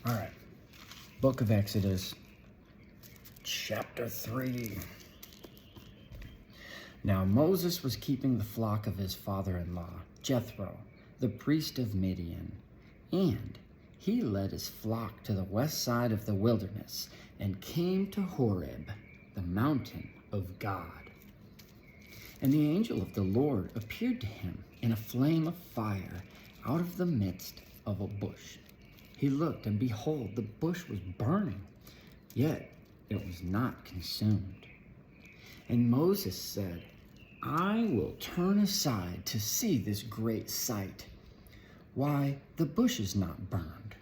All right. Book of Exodus, chapter 3. Now Moses was keeping the flock of his father-in-law, Jethro, the priest of Midian, and he led his flock to the west side of the wilderness and came to Horeb, the mountain of God. And the angel of the Lord appeared to him in a flame of fire out of the midst of a bush. He looked, and behold, the bush was burning, yet it was not consumed. And Moses said, I will turn aside to see this great sight, why the bush is not burned.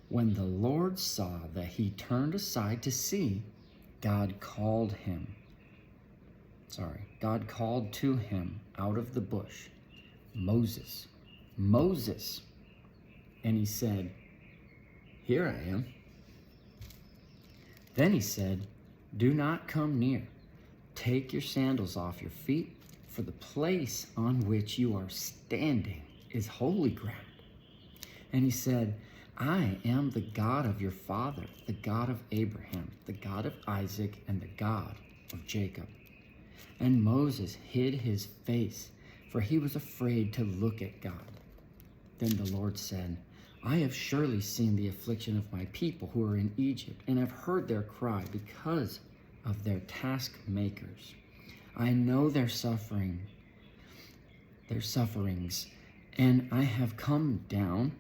When the Lord saw that he turned aside to see, God called to him out of the bush, Moses, Moses. And he said, Here I am. Then he said, Do not come near. Take your sandals off your feet, for the place on which you are standing is holy ground. And he said, I am the God of your father, the God of Abraham, the God of Isaac, and the God of Jacob. And Moses hid his face, for he was afraid to look at God. Then the Lord said, I have surely seen the affliction of my people who are in Egypt, and have heard their cry because of their taskmakers. I know their sufferings, and I have come down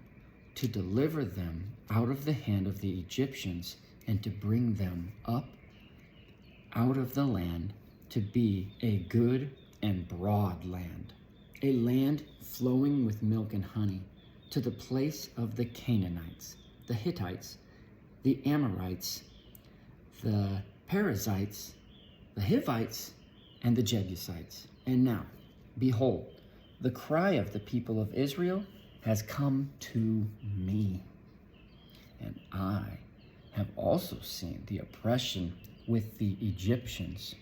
to deliver them out of the hand of the Egyptians, and to bring them up out of the land to be a good and broad land, a land flowing with milk and honey, to the place of the Canaanites, the Hittites, the Amorites, the Perizzites, the Hivites, and the Jebusites. And now, behold, the cry of the people of Israel has come to me. And I have also seen the oppression with the Egyptians,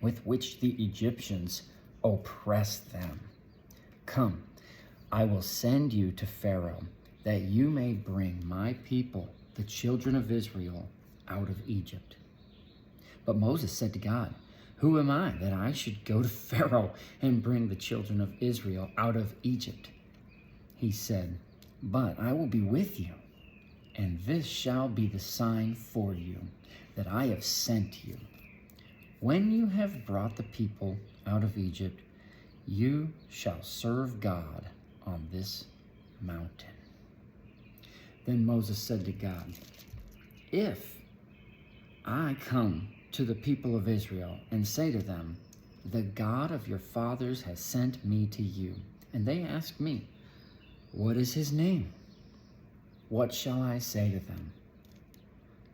with which the Egyptians oppress them. Come, I will send you to Pharaoh, that you may bring my people, the children of Israel, out of Egypt. But Moses said to God, Who am I that I should go to Pharaoh and bring the children of Israel out of Egypt? He said, But I will be with you, and this shall be the sign for you, that I have sent you. When you have brought the people out of Egypt, you shall serve God on this mountain. Then Moses said to God, If I come to the people of Israel and say to them, The God of your fathers has sent me to you, and they ask me, What is his name? What shall I say to them?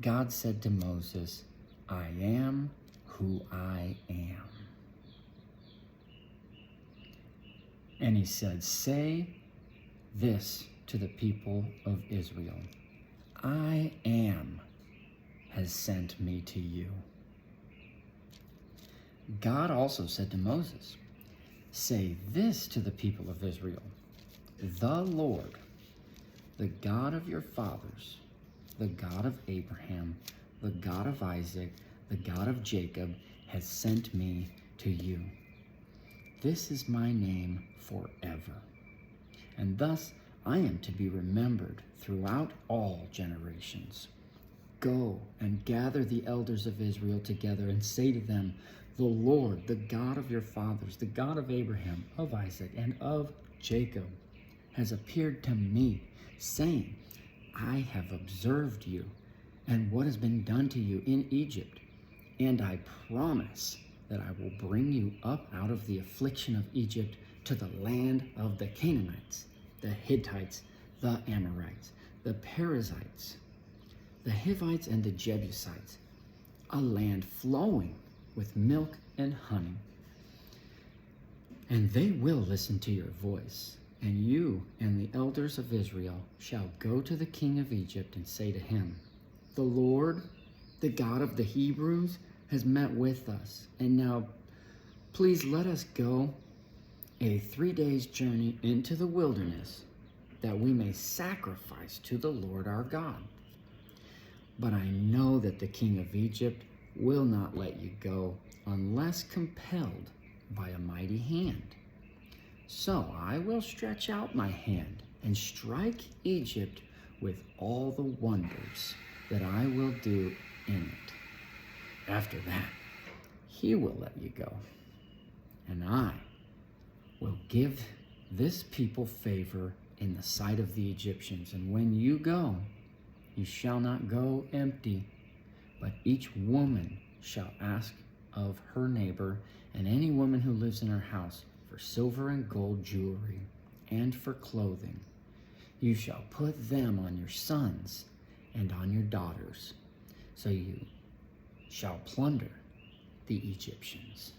God said to Moses, I am who I am. And he said, Say this to the people of Israel, I am has sent me to you. God also said to Moses, Say this to the people of Israel, the Lord, the God of your fathers, the God of Abraham, the God of Isaac, the God of Jacob, has sent me to you. This is my name forever, and thus I am to be remembered throughout all generations. Go and gather the elders of Israel together and say to them, The Lord, the God of your fathers, the God of Abraham, of Isaac, and of Jacob, has appeared to me, saying, I have observed you and what has been done to you in Egypt, and I promise that I will bring you up out of the affliction of Egypt to the land of the Canaanites, the Hittites, the Amorites, the Perizzites, the Hivites, and the Jebusites, a land flowing with milk and honey. And they will listen to your voice, and you and the elders of Israel shall go to the king of Egypt and say to him, The Lord, the God of the Hebrews, has met with us, and now please let us go a 3 days journey into the wilderness, that we may sacrifice to the Lord our God. But I know that the king of Egypt will not let you go unless compelled by a mighty hand. So I will stretch out my hand and strike Egypt with all the wonders that I will do in it. After that, he will let you go, and I will give this people favor in the sight of the Egyptians. And when you go, you shall not go empty, but each woman shall ask of her neighbor and any woman who lives in her house for silver and gold jewelry and for clothing. You shall put them on your sons and on your daughters, so you shall plunder the Egyptians.